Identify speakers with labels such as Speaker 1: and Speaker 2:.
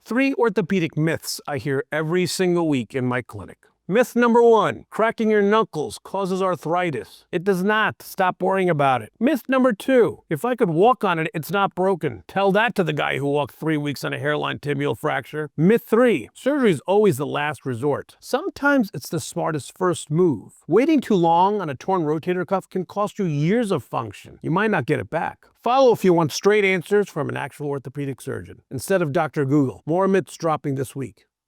Speaker 1: 3 orthopedic myths I hear every single week in my clinic. Myth number 1, cracking your knuckles causes arthritis. It does not. Stop worrying about it. Myth number 2, if I could walk on it, it's not broken. Tell that to the guy who walked 3 weeks on a hairline tibial fracture. Myth 3, surgery is always the last resort. Sometimes it's the smartest first move. Waiting too long on a torn rotator cuff can cost you years of function. You might not get it back. Follow if you want straight answers from an actual orthopedic surgeon instead of Dr. Google. More myths dropping this week.